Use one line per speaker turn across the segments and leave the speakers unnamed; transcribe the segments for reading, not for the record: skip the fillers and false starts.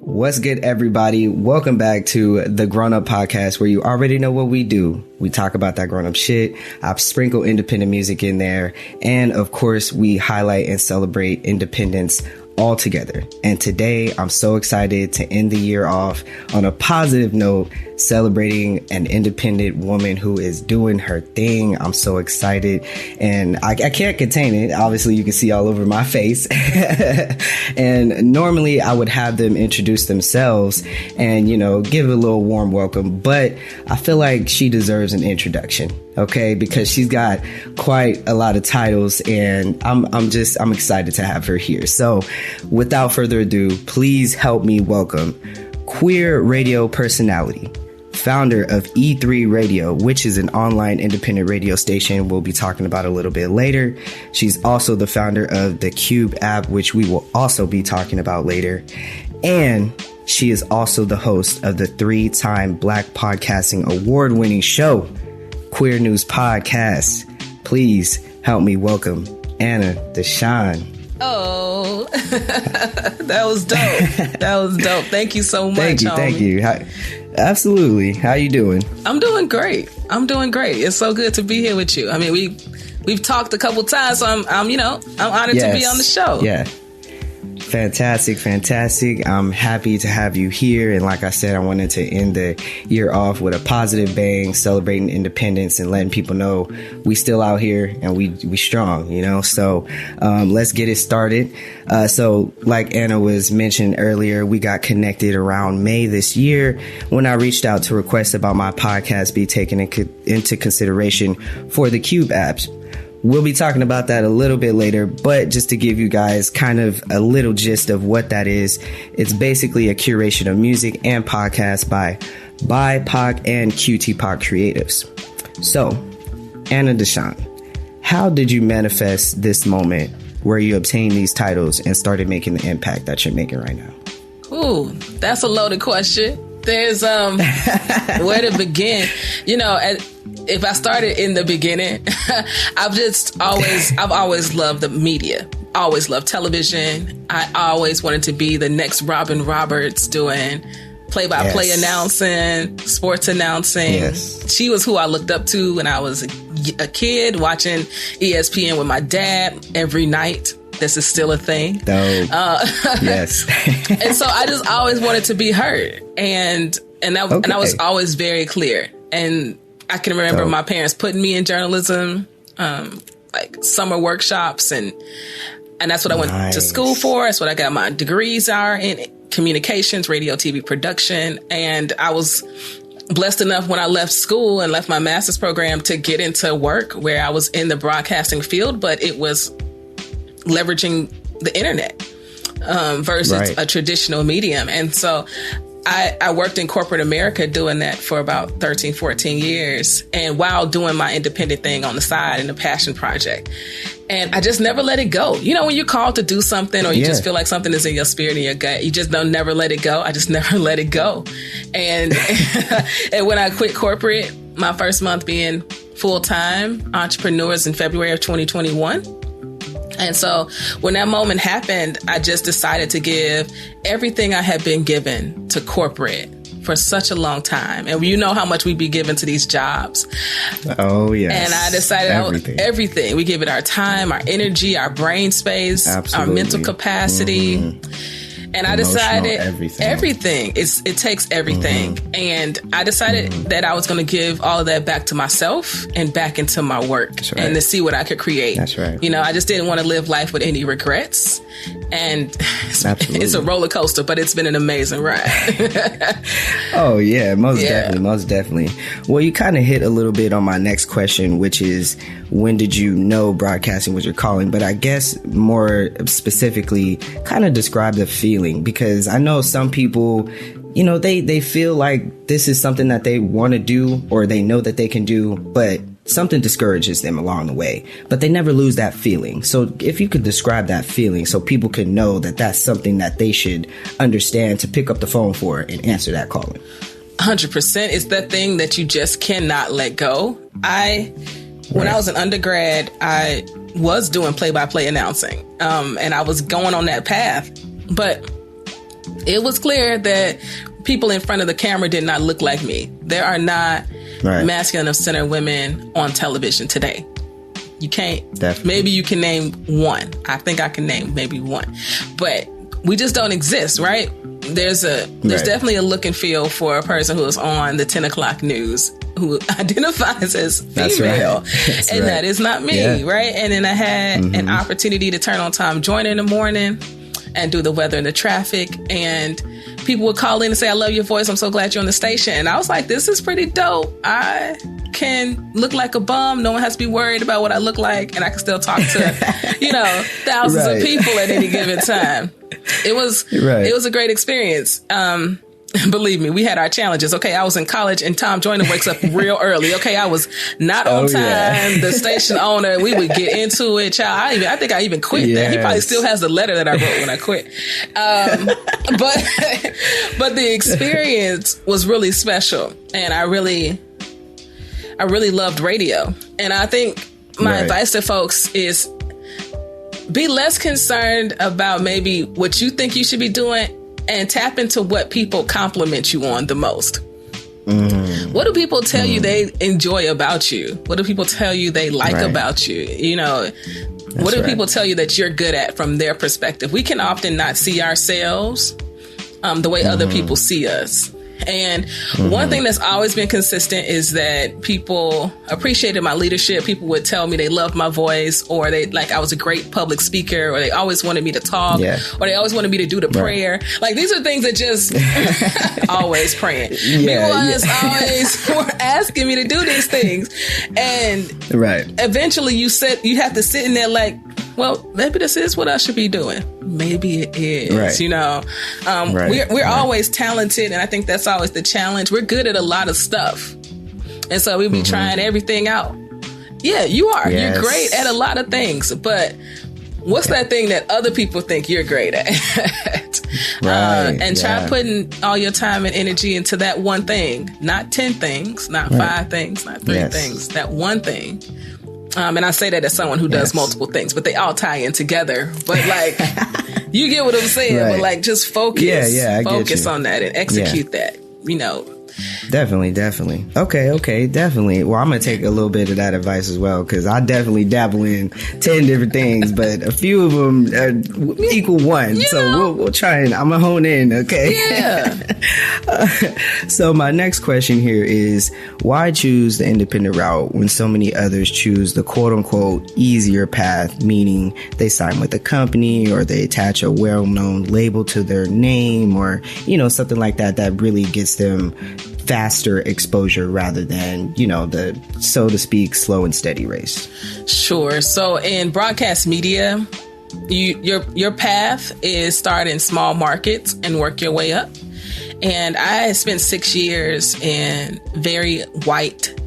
What's good, everybody? Welcome back to the Grown Up Podcast, where you already know what we do. We talk about that grown up shit. I sprinkle independent music in there. And of course, we highlight and celebrate independence all together. And today, I'm so excited to end the year off on a positive note, celebrating an independent woman who is doing her thing. I'm so excited, and I can't contain it. Obviously, you can see all over my face. And normally I would have them introduce themselves and, you know, give a little warm welcome, but I feel like she deserves an introduction. Okay, because she's got quite a lot of titles, and I'm excited to have her here. So without further ado, please help me welcome queer radio personality, founder of E3 Radio, which is an online independent radio station we'll be talking about a little bit later. She's also the founder of the Qube app, which we will also be talking about later. And she is also the host of the 3-time Black Podcasting Award-winning show, Queer News Podcast. Please help me welcome Anna DeShawn.
Oh, that was dope. That was dope. Thank you so much.
Thank you. Absolutely. How you doing?
I'm doing great. It's so good to be here with you. I mean, we've talked a couple times, so I'm honored to be on the show.
Yeah. Fantastic. I'm happy to have you here. And like I said, I wanted to end the year off with a positive bang, celebrating independence and letting people know we still out here and we strong, you know? So, let's get it started. So like Anna was mentioned earlier, we got connected around May this year when I reached out to request about my podcast be taken into consideration for the Qube apps. We'll be talking about that a little bit later, but just to give you guys kind of a little gist of what that is, it's basically a curation of music and podcasts by BIPOC and QTPOC creatives. So, Anna DeShawn, how did you manifest this moment where you obtained these titles and started making the impact that you're making right now?
Ooh, that's a loaded question. There's where to begin. You know, if I started in the beginning, I've always loved the media. Always loved television. I always wanted to be the next Robin Roberts doing play-by-play announcing, sports announcing. Yes. She was who I looked up to when I was a kid, watching ESPN with my dad every night. This is still a thing.
Yes.
And so I just always wanted to be heard. And I was always very clear. And I can remember my parents putting me in journalism, like summer workshops. And that's what I went to school for. That's what I got my degrees are in: communications, radio, TV production. And I was blessed enough when I left school and left my master's program to get into work where I was in the broadcasting field, but it was leveraging the internet versus a traditional medium. And so I worked in corporate America doing that for about 13, 14 years. And while doing my independent thing on the side in a passion project. And I just never let it go. You know, when you're called to do something or you just feel like something is in your spirit and your gut, you just don't never let it go. I just never let it go. And, and when I quit corporate, my first month being full-time entrepreneurs in February of 2021. And so when that moment happened, I just decided to give everything I had been given to corporate for such a long time. And you know how much we be given to these jobs.
Oh, yes.
And I decided everything. We give it our time, our energy, our brain space, our mental capacity. Mm-hmm. And I decided everything. It takes everything. Mm-hmm. And I decided that I was going to give all of that back to myself and back into my work and to see what I could create.
That's right.
You know, I just didn't want to live life with any regrets. And it's a roller coaster, but it's been an amazing ride.
Oh, yeah, most definitely. Well, you kind of hit a little bit on my next question, which is, when did you know broadcasting was your calling? But I guess more specifically, kind of describe the feeling, because I know some people, you know, they feel like this is something that they want to do or they know that they can do, but something discourages them along the way, but they never lose that feeling. So if you could describe that feeling so people could know that that's something that they should understand to pick up the phone for and answer that calling.
100%. It's that thing that you just cannot let go. When I was an undergrad, I was doing play-by-play announcing, and I was going on that path. But it was clear that people in front of the camera did not look like me. There are not masculine of center women on television today. You can't. Definitely. Maybe you can name one. I think I can name maybe one, but we just don't exist, right? There's definitely a look and feel for a person who is on the 10 o'clock news who identifies as female. And that is not me, right? And then I had an opportunity to turn on Tom Joyner in the morning and do the weather and the traffic. And people would call in and say, I love your voice. I'm so glad you're on the station. And I was like, this is pretty dope. I can look like a bum. No one has to be worried about what I look like. And I can still talk to, thousands of people at any given time. It was a great experience. Believe me, we had our challenges. Okay, I was in college and Tom Joyner wakes up real early. Okay, I was not on time. Yeah. The station owner, we would get into it. Child, I think I even quit that. He probably still has the letter that I wrote when I quit. But the experience was really special, and I really loved radio. And I think my advice to folks is be less concerned about maybe what you think you should be doing and tap into what people compliment you on the most. What do people tell you they enjoy about you? What do people tell you they like about you? What do people tell you that you're good at from their perspective? We can often not see ourselves the way other people see us. And one thing that's always been consistent is that people appreciated my leadership. People would tell me they loved my voice, or I was a great public speaker, or they always wanted me to talk, or they always wanted me to do the prayer. Like, these are things that just always praying. People always were asking me to do these things. And eventually you have to sit in there like, well, maybe this is what I should be doing. Maybe it is, We're always talented, and I think that's always the challenge. We're good at a lot of stuff, and so we be trying everything out. Yeah, you are. Yes. You're great at a lot of things, but what's that thing that other people think you're great at? And try putting all your time and energy into that one thing, not 10 things, not 5 things, not 3 things, that one thing. And I say that as someone who does multiple things, but they all tie in together. But you get what I'm saying. But just focus, focus on that and execute that.
Definitely. Okay, definitely. Well, I'm going to take a little bit of that advice as well, because I definitely dabble in 10 different things, but a few of them equal one. So we'll try and I'm going to hone in, okay? Yeah. So my next question here is, why choose the independent route when so many others choose the quote unquote easier path, meaning they sign with a company or they attach a well-known label to their name, or, something like that really gets them faster exposure rather than, the, so to speak, slow and steady race?
Sure. So in broadcast media, your path is start in small markets and work your way up. And I spent 6 years in very white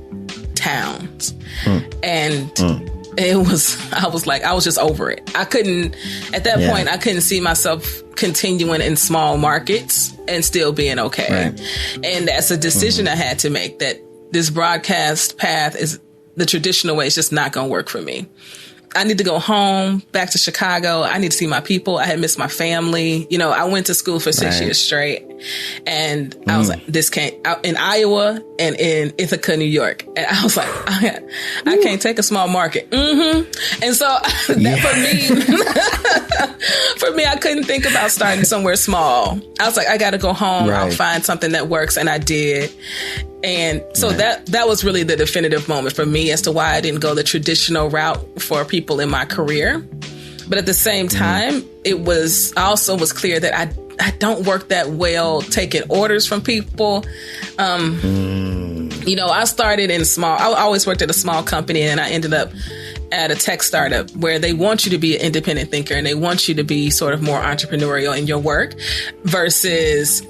towns. And I was just over it. I couldn't see myself continuing in small markets and still being okay. And that's a decision I had to make, that this broadcast path is the traditional way. It's just not going to work for me. I need to go home, back to Chicago. I need to see my people. I had missed my family. I went to school for 6 years straight, and I was like, this can't, in Iowa and in Ithaca, New York. And I was like, I can't take a small market. And so for me, I couldn't think about starting somewhere small. I was like, I got to go home. I'll find something that works. And I did. And so that was really the definitive moment for me as to why I didn't go the traditional route for people in my career. But at the same time, I also was clear that I don't work that well taking orders from people. I started in I always worked at a small company, and I ended up at a tech startup where they want you to be an independent thinker and they want you to be sort of more entrepreneurial in your work versus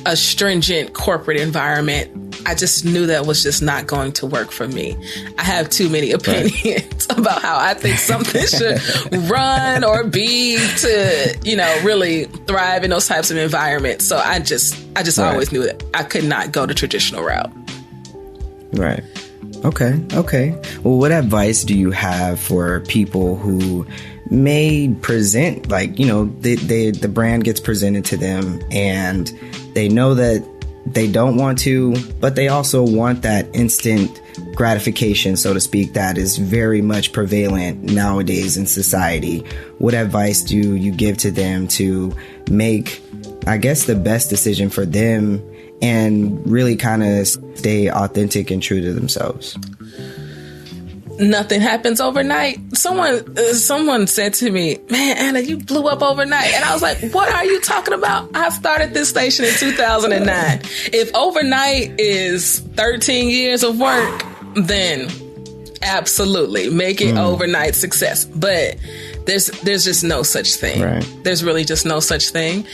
a stringent corporate environment. I just knew that was just not going to work for me. I have too many opinions about how I think something should run or be to, really thrive in those types of environments. So I just always knew that I could not go the traditional route.
Right. Okay. Well, what advice do you have for people who may present, like, you know, the brand gets presented to them and they know that they don't want to, but they also want that instant gratification, so to speak, that is very much prevalent nowadays in society. What advice do you give to them to make, I guess, the best decision for them and really kind of stay authentic and true to themselves?
Nothing happens overnight. Someone said to me, "Man, Anna, you blew up overnight." And I was like, "What are you talking about? I started this station in 2009. If overnight is 13 years of work, then absolutely make it overnight success." But there's just no such thing.
Right.
There's really just no such thing.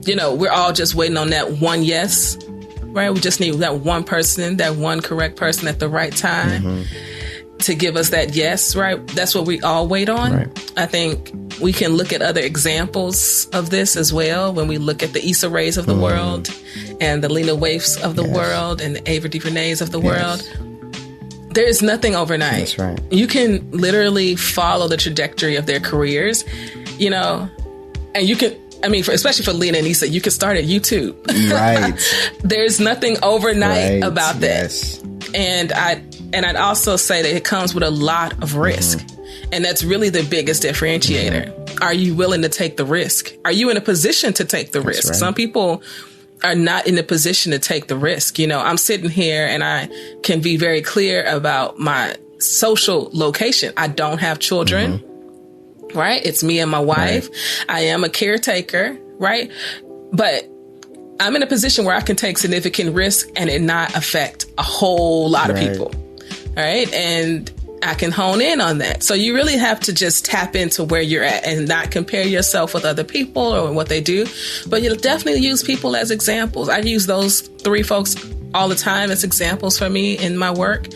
You know, we're all just waiting on that one yes, right? We just need that one person, that one correct person at the right time to give us that yes, right? That's what we all wait on.
Right.
I think we can look at other examples of this as well when we look at the Issa Raes of the world and the Lena Waiths of the world and the Ava DuVernays of the world. There is nothing overnight.
That's right.
You can literally follow the trajectory of their careers, you know, and you can, I mean, especially for Lena and Issa, you can start at YouTube.
Right.
There's nothing overnight about that.
Yes.
And I'd also say that it comes with a lot of risk. And that's really the biggest differentiator. Are you willing to take the risk? Are you in a position to take the risk?
Right.
Some people are not in a position to take the risk. You know, I'm sitting here and I can be very clear about my social location. I don't have children, right? It's me and my wife. Right. I am a caretaker, right? But I'm in a position where I can take significant risk and it not affect a whole lot of people. All right. And I can hone in on that. So you really have to just tap into where you're at and not compare yourself with other people or what they do. But you'll definitely use people as examples. I use those three folks all the time as examples for me in my work,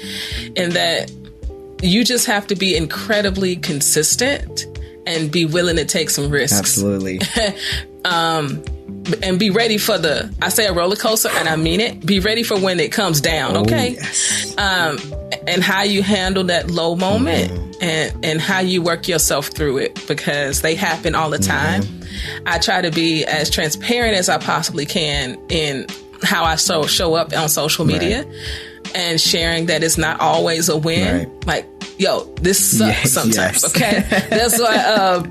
in that you just have to be incredibly consistent and be willing to take some risks.
Absolutely.
And be ready for I say a roller coaster, and I mean it. Be ready for when it comes down, okay?
Yes.
And how you handle that low moment and how you work yourself through it, because they happen all the time. I try to be as transparent as I possibly can in how I show up on social media and sharing that it's not always a win. Right. Like, yo, this sucks sometimes, okay? That's why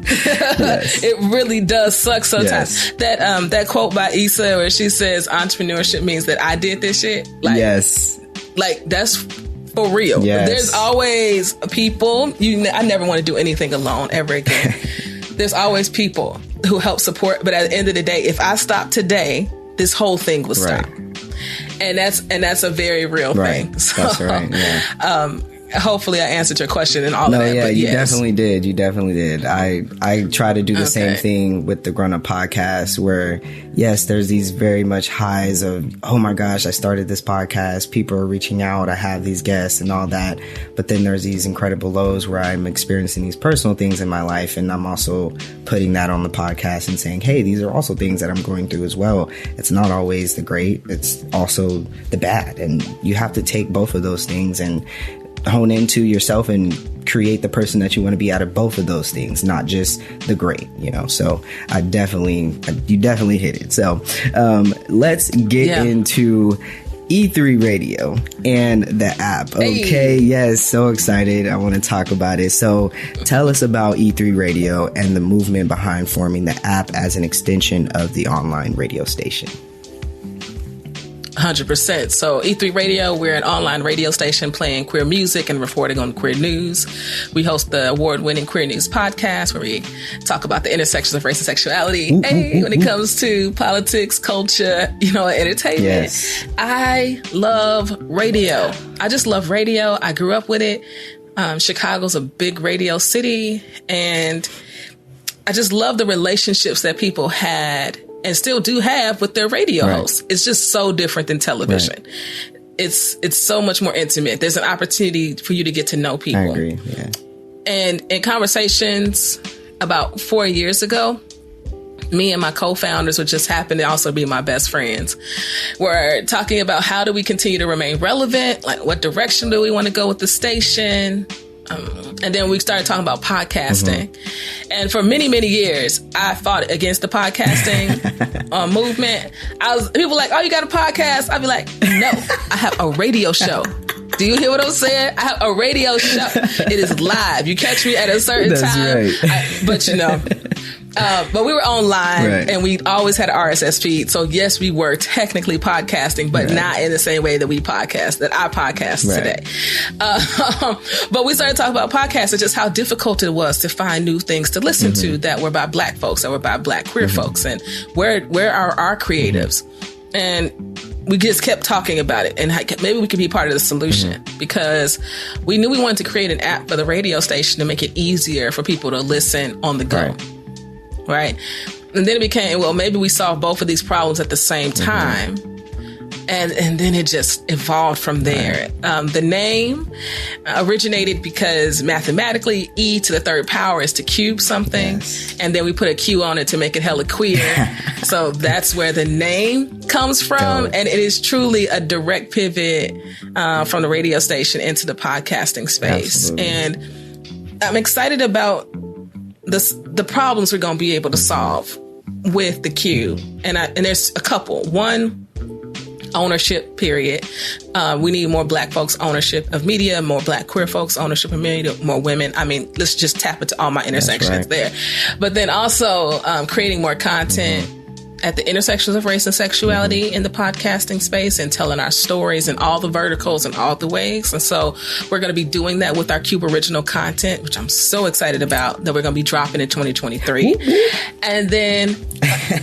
it really does suck sometimes. Yes. That quote by Issa where she says entrepreneurship means that I did this shit. Like, like that's for real. Yes. There's always people. I never want to do anything alone ever again. There's always people who help support. But at the end of the day, if I stop today, this whole thing will stop. And that's a very real thing. So, that's right. Yeah. Hopefully I answered your question and all of that.
No, yeah,
but
you definitely did. You definitely did. I try to do the same thing with the Grown Up podcast where, yes, there's these very much highs of, oh my gosh, I started this podcast. People are reaching out. I have these guests and all that. But then there's these incredible lows where I'm experiencing these personal things in my life. And I'm also putting that on the podcast and saying, hey, these are also things that I'm going through as well. It's not always the great. It's also the bad. And you have to take both of those things and hone into yourself and create the person that you want to be out of both of those things, not just the great, you know. So you definitely hit it. So let's get into E3 Radio and the app. Okay. Hey. Yes. So excited. I want to talk about it. So tell us about E3 Radio and the movement behind forming the app as an extension of the online radio station.
100%. So E3 Radio, we're an online radio station playing queer music and reporting on queer news. We host the award-winning Queer News podcast where we talk about the intersections of race and sexuality when it comes to politics, culture, and entertainment. Yes. I love radio. I just love radio. I grew up with it. Chicago's a big radio city, and I just love the relationships that people had and still do have with their radio hosts. It's just so different than television. Right. It's so much more intimate. There's an opportunity for you to get to know people. I
agree. Yeah.
And in conversations about 4 years ago, me and my co-founders, which just happened to also be my best friends, were talking about how do we continue to remain relevant? Like, what direction do we want to go with the station? And then we started talking about podcasting. And for many, many years, I fought against the podcasting movement. People were like, oh, you got a podcast? I'd be like, no, I have a radio show. Do you hear what I'm saying? I have a radio show. It is live. You catch me at a certain time. Right. But we were online and we always had an RSS feed. So yes, we were technically podcasting, but not in the same way that I podcast today. But we started talking about podcasts and just how difficult it was to find new things to listen to that were by Black folks, that were by Black queer folks, and where are our creatives? And we just kept talking about it, and maybe we could be part of the solution because we knew we wanted to create an app for the radio station to make it easier for people to listen on the go. Right. And then it became, well, maybe we solve both of these problems at the same time. And then it just evolved from there. The name originated because mathematically E to the third power is to cube something. Yes. And then we put a Q on it to make it hella queer. So that's where the name comes from. And it is truly a direct pivot from the radio station into the podcasting space. Absolutely. And I'm excited about the problems we're going to be able to solve with the Qube. And there's a couple. One, ownership, period. We need more Black folks' ownership of media, more Black queer folks' ownership of media, more women. I mean, let's just tap into all my intersections there. But then also creating more content at the intersections of race and sexuality in the podcasting space and telling our stories in all the verticals and all the ways. And so we're going to be doing that with our Qube original content, which I'm so excited about, that we're going to be dropping in 2023. And then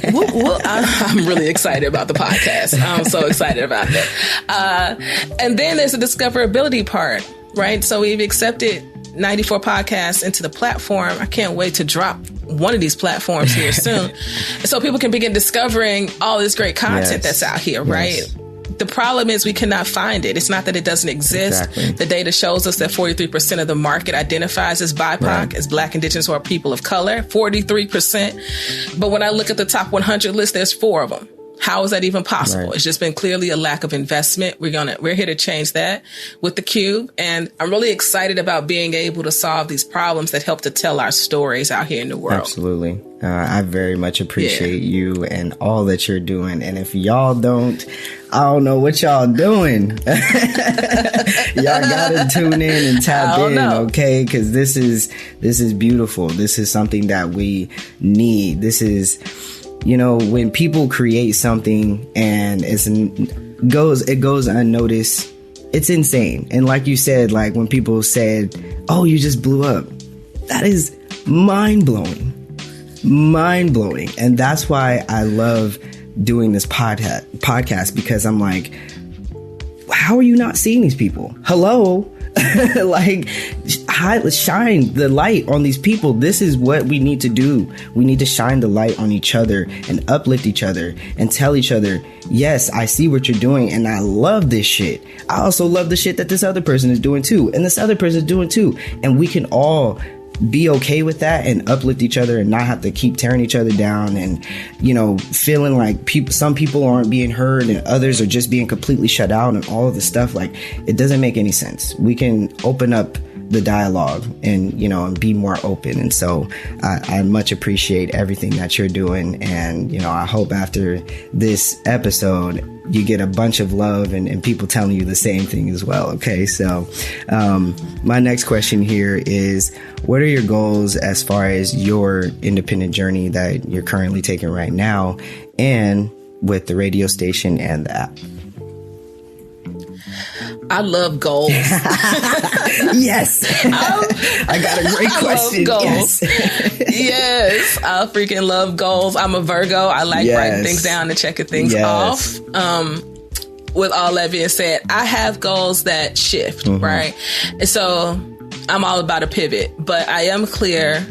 I'm really excited about the podcast. I'm so excited about that. And then there's the discoverability part, right? So we've accepted 94 podcasts into the platform. I can't wait to drop one of these platforms here soon. So people can begin discovering all this great content that's out here, right? The problem is we cannot find it. It's not that it doesn't exist. Exactly. The data shows us that 43% of the market identifies as BIPOC, as Black, Indigenous, or people of color, 43%. But when I look at the top 100 list, there's 4 of them. How is that even possible? It's just been clearly a lack of investment. We're here to change that with the Qube. And I'm really excited about being able to solve these problems that help to tell our stories out here in the world. Absolutely.
I very much appreciate you and all that you're doing. And if y'all don't, I don't know what y'all doing. Y'all gotta tune in and tap in, okay? Because this is beautiful. This is something that we need. This is, you know, when people create something and it goes unnoticed, it's insane. And like you said, like when people said, "Oh, you just blew up," that is mind blowing. And that's why I love doing this podcast, because I'm like, how are you not seeing these people? Hello. Like, shine the light on these people. This is what we need to do. We need to shine the light on each other and uplift each other and tell each other, yes, I see what you're doing and I love this shit. I also love the shit that this other person is doing too, and this other person is doing too. And we can all be okay with that and uplift each other and not have to keep tearing each other down and, you know, feeling like some people aren't being heard and others are just being completely shut out and all of this stuff. Like, it doesn't make any sense. We can open up the dialogue and, you know, and be more open. And so I much appreciate everything that you're doing. And, you know, I hope after this episode, you get a bunch of love and people telling you the same thing as well. Okay. So, my next question here is, what are your goals as far as your independent journey that you're currently taking right now and with the radio station and the app?
I love goals.
Yes. I got a great question.
I love goals. Yes. I freaking love goals. I'm a Virgo. I like writing things down and checking things off. With all that being said, I have goals that shift, right? And so I'm all about a pivot, but I am clear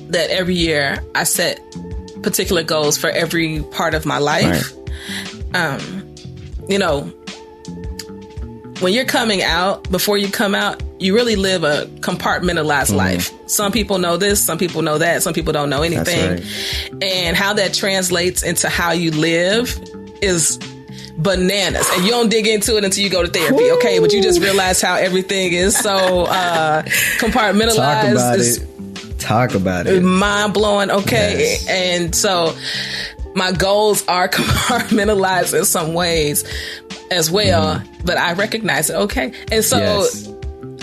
that every year I set particular goals for every part of my life. Right. You know, when you're coming out, before you come out, you really live a compartmentalized life. Some people know this, some people know that, some people don't know anything. Right. And how that translates into how you live is bananas, and you don't dig into it until you go to therapy. Woo! Okay, but you just realize how everything is so compartmentalized.
Talk about it.
Mind blowing. Okay, yes. And so my goals are compartmentalized in some ways as well, but I recognize it. Okay, and so. Yes.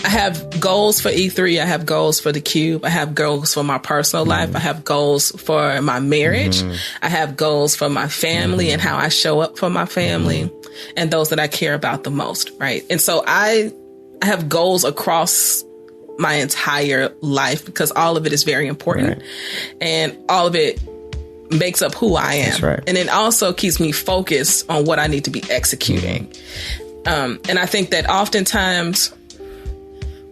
I have goals for E3. I have goals for the Qube. I have goals for my personal life. I have goals for my marriage. I have goals for my family and how I show up for my family and those that I care about the most. Right. And so I have goals across my entire life because all of it is very important and all of it makes up who I am.
That's right.
And it also keeps me focused on what I need to be executing. And I think that oftentimes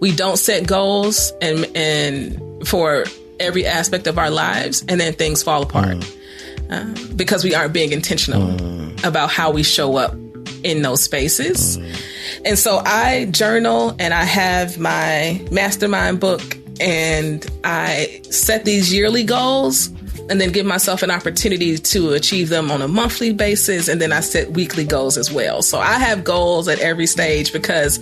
we don't set goals and for every aspect of our lives, and then things fall apart because we aren't being intentional about how we show up in those spaces. And so I journal, and I have my mastermind book, and I set these yearly goals and then give myself an opportunity to achieve them on a monthly basis. And then I set weekly goals as well. So I have goals at every stage because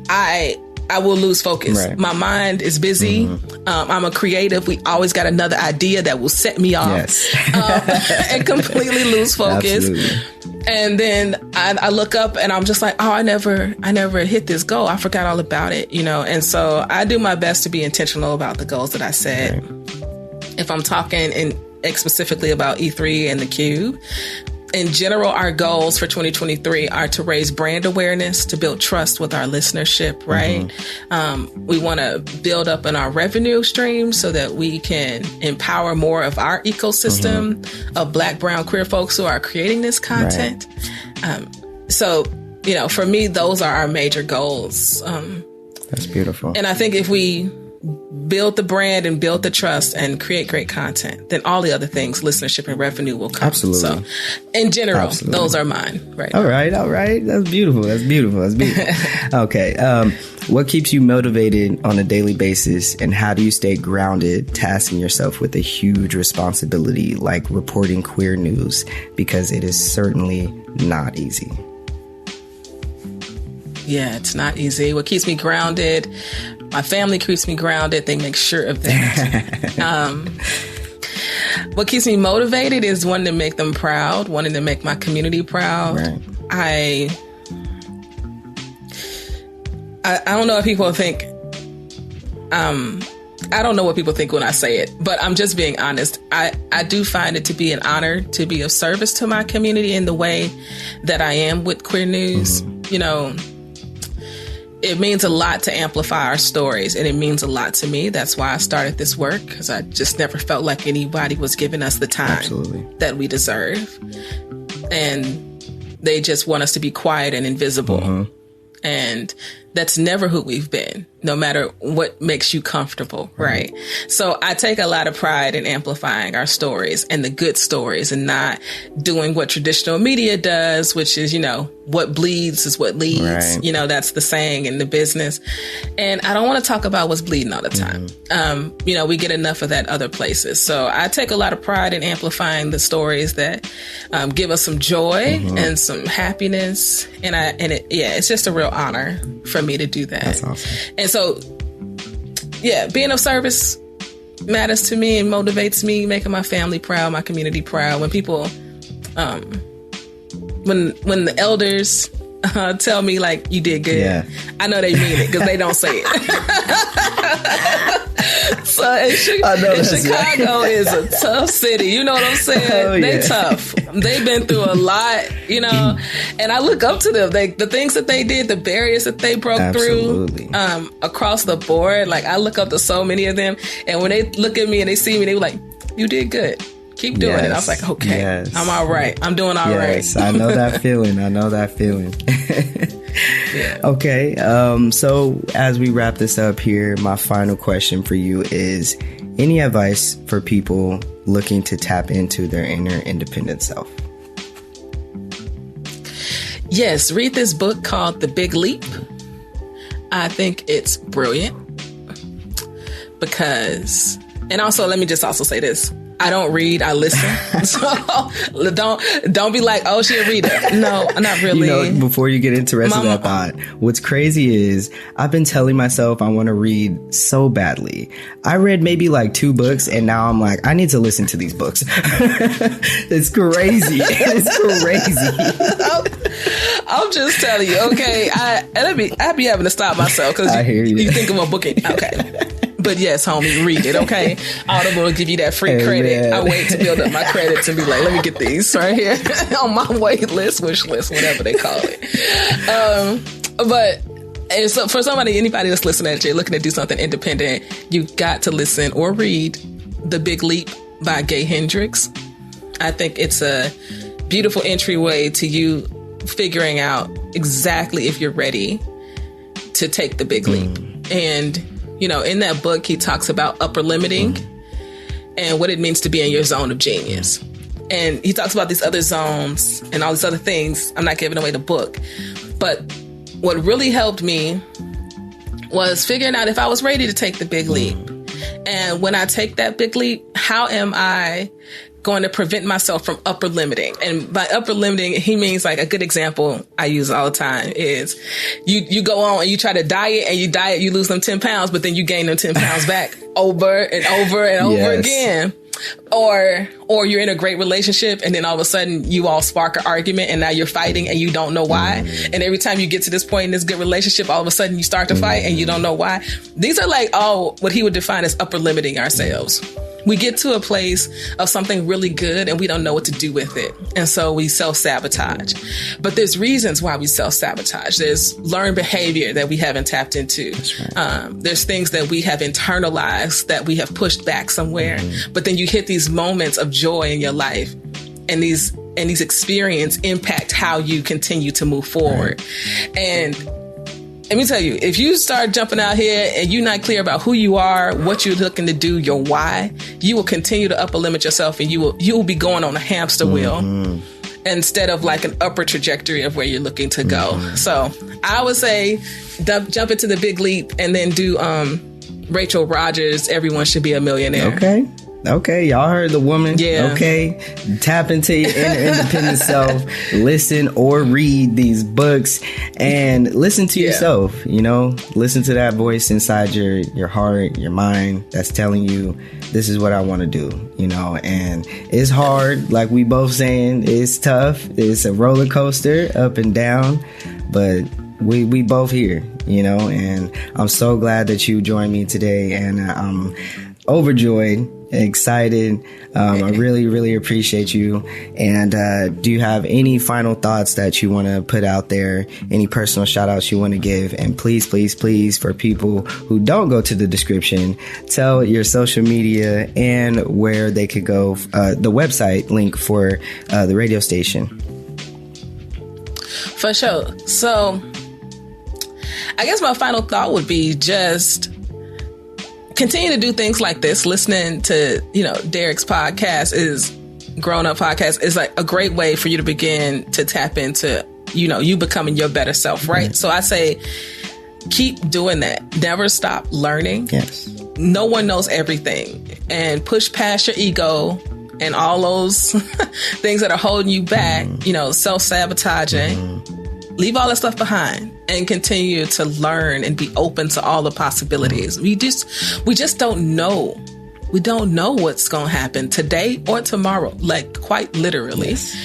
I will lose focus. Right. My mind is busy. I'm a creative. We always got another idea that will set me off and completely lose focus. Absolutely. And then I look up and I'm just like, oh, I never hit this goal. I forgot all about it, you know? And so I do my best to be intentional about the goals that I set. Right. If I'm talking specifically about E3 and the Qube, in general, our goals for 2023 are to raise brand awareness, to build trust with our listenership, right? We want to build up in our revenue streams so that we can empower more of our ecosystem of Black, brown, queer folks who are creating this content. Right. So, you know, for me, those are our major goals.
That's beautiful.
And I think if we build the brand and build the trust and create great content, then all the other things, listenership and revenue, will come.
Absolutely.
So in general, those are mine. Right.
All right. That's beautiful. Okay. What keeps you motivated on a daily basis, and how do you stay grounded, tasking yourself with a huge responsibility like reporting queer news? Because it is certainly not easy. Yeah,
it's not easy. What keeps me grounded? My family keeps me grounded. They make sure of that. What keeps me motivated is wanting to make them proud, wanting to make my community proud. Right. I don't know if people think, I don't know what people think when I say it, but I'm just being honest. I do find it to be an honor to be of service to my community in the way that I am with queer news. You know, it means a lot to amplify our stories, and it means a lot to me. That's why I started this work, because I just never felt like anybody was giving us the time that we deserve. And they just want us to be quiet and invisible. And that's never who we've been, no matter what makes you comfortable, right? So I take a lot of pride in amplifying our stories and the good stories, and not doing what traditional media does, which is, you know, what bleeds is what leads. Right. You know, that's the saying in the business. And I don't want to talk about what's bleeding all the time. You know, we get enough of that other places. So I take a lot of pride in amplifying the stories that give us some joy and some happiness. And it's just a real honor for me to do that.
That's awesome.
And so, yeah, being of service matters to me and motivates me, making my family proud, my community proud. When people, when the elders tell me, like, you did good, I know they mean it, because they don't say it. So in Chicago is a tough city. You know what I'm saying? They tough. They've been through a lot, you know, and I look up to them. The things that they did, the barriers that they broke through across the board. Like, I look up to so many of them. And when they look at me and they see me, they were like, you did good. Keep doing it. I was like, okay, I'm all right. I'm doing all right.
I know that feeling. Okay. So as we wrap this up here, my final question for you is, any advice for people looking to tap into their inner independent self?
Yes. Read this book called The Big Leap. I think it's brilliant because, and also let me just also say this. I don't read, I listen. So don't be like, oh, she a reader. No, not really.
You know, before you get into the rest of that thought, what's crazy is I've been telling myself I want to read so badly. I read maybe like 2 books and now I'm like, I need to listen to these books. It's crazy. It's crazy.
I'm just telling you, okay? I'd be having to stop myself because you think of a book. Okay. But yes, homie, read it, okay? Audible will give you that free credit.
Man.
I wait to build up my credits and be like, let me get these right here on my wait list, wish list, whatever they call it. But so for anybody that's listening that you're looking to do something independent, you got to listen or read The Big Leap by Gay Hendricks. I think it's a beautiful entryway to you figuring out exactly if you're ready to take the big leap. And you know, in that book, he talks about upper limiting and what it means to be in your zone of genius. And he talks about these other zones and all these other things. I'm not giving away the book. But what really helped me was figuring out if I was ready to take the big leap. And when I take that big leap, how am I going to prevent myself from upper limiting? And by upper limiting, he means like a good example I use all the time is you go on and you try to diet and you lose them 10 pounds, but then you gain them 10 pounds back over and over and over again. Or you're in a great relationship and then all of a sudden you all spark an argument and now you're fighting and you don't know why. And every time you get to this point in this good relationship, all of a sudden you start to fight and you don't know why. These are like all what he would define as upper limiting ourselves. We get to a place of something really good and we don't know what to do with it. And so we self-sabotage. But there's reasons why we self-sabotage. There's learned behavior that we haven't tapped into.
That's right.
There's things that we have internalized that we have pushed back somewhere. But then you hit these moments of joy in your life and these experiences impact how you continue to move forward. Right. And let me tell you, if you start jumping out here and you're not clear about who you are, what you're looking to do, your why, you will continue to upper limit yourself and you will be going on a hamster wheel instead of like an upper trajectory of where you're looking to go. So I would say jump into the big leap and then do Rachel Rodgers, Everyone Should Be a Millionaire.
Okay, y'all heard the woman.
Yeah.
Okay, tap into your independent self. Listen or read these books and listen to yourself. You know, listen to that voice inside your heart, your mind that's telling you this is what I want to do. You know, and it's hard, like we both saying. It's tough. It's a roller coaster, up and down, but we both here. You know, and I'm so glad that you joined me today, and I'm overjoyed. Excited. I really, really appreciate you. And do you have any final thoughts that you want to put out there? Any personal shout outs you want to give? And please, please, please, for people who don't go to the description, tell your social media and where they could go, the website link for the radio station.
For sure. So I guess my final thought would be just continue to do things like this. Listening to, Derek's podcast Grown Up Podcast is like a great way for you to begin to tap into, you becoming your better self, right? Mm-hmm. So I say, keep doing that. Never stop learning.
Yes.
No one knows everything, and push past your ego and all those things that are holding you back, self-sabotaging. Leave all that stuff behind and continue to learn and be open to all the possibilities. We just don't know. We don't know what's going to happen today or tomorrow, like quite literally. Yes.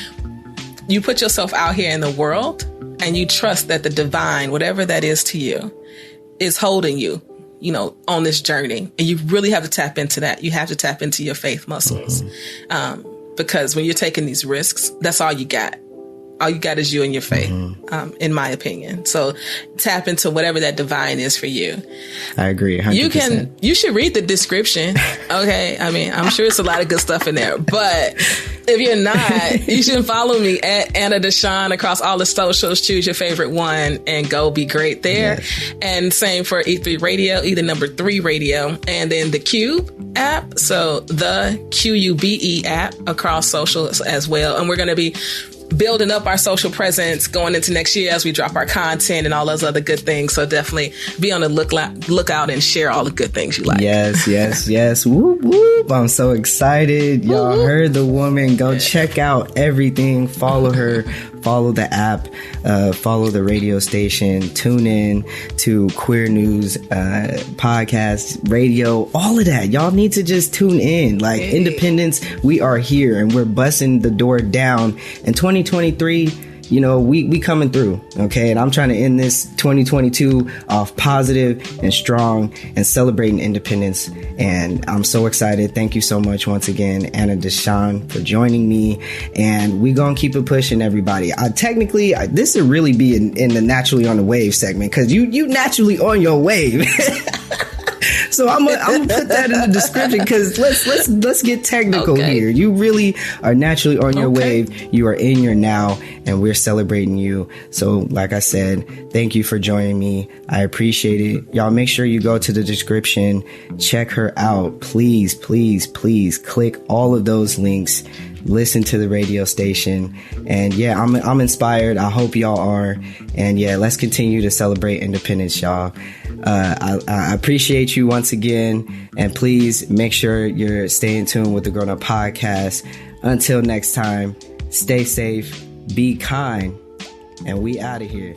You put yourself out here in the world and you trust that the divine, whatever that is to you, is holding you, on this journey. And you really have to tap into that. You have to tap into your faith muscles. Because when you're taking these risks, that's all you got. All you got is you and your faith, in my opinion. So tap into whatever that divine is for you.
I agree. 100%.
You should read the description. Okay. I mean, I'm sure it's a lot of good stuff in there, but if you're not, you should follow me at Anna DeShawn across all the socials. Choose your favorite one and go be great there. Yes. And same for E3 Radio, either number 3 Radio, and then the Qube app. So the Qube app across socials as well. And we're going to be building up our social presence going into next year as we drop our content and all those other good things. So definitely be on the lookout and share all the good things you like.
Yes. Whoop, whoop. I'm so excited. Y'all heard the woman. Go check out everything. Follow her. Follow the app. Follow the radio station. Tune in to Queer News podcast, radio, all of that. Y'all need to just tune in. Like independence, we are here and we're busting the door down. In 2023, you know, we coming through, okay? And I'm trying to end this 2022 off positive and strong and celebrating independence. And I'm so excited. Thank you so much once again, Anna DeShawn, for joining me. And we gonna keep it pushing, everybody. This would really be in the Naturally on the Wave segment, because you naturally on your wave. So I'm gonna put that in the description, because let's get technical here. You really are naturally on your wave. You are in your now, and we're celebrating you. So like I said, thank you for joining me. I appreciate it. Y'all make sure you go to the description, check her out. Please click all of those links. Listen to the radio station. And yeah, I'm inspired. I hope y'all are. And yeah, let's continue to celebrate independence, y'all. I appreciate you once again. And please make sure you're staying tuned with the Grown Up Podcast. Until next time, stay safe, be kind, and we out of here.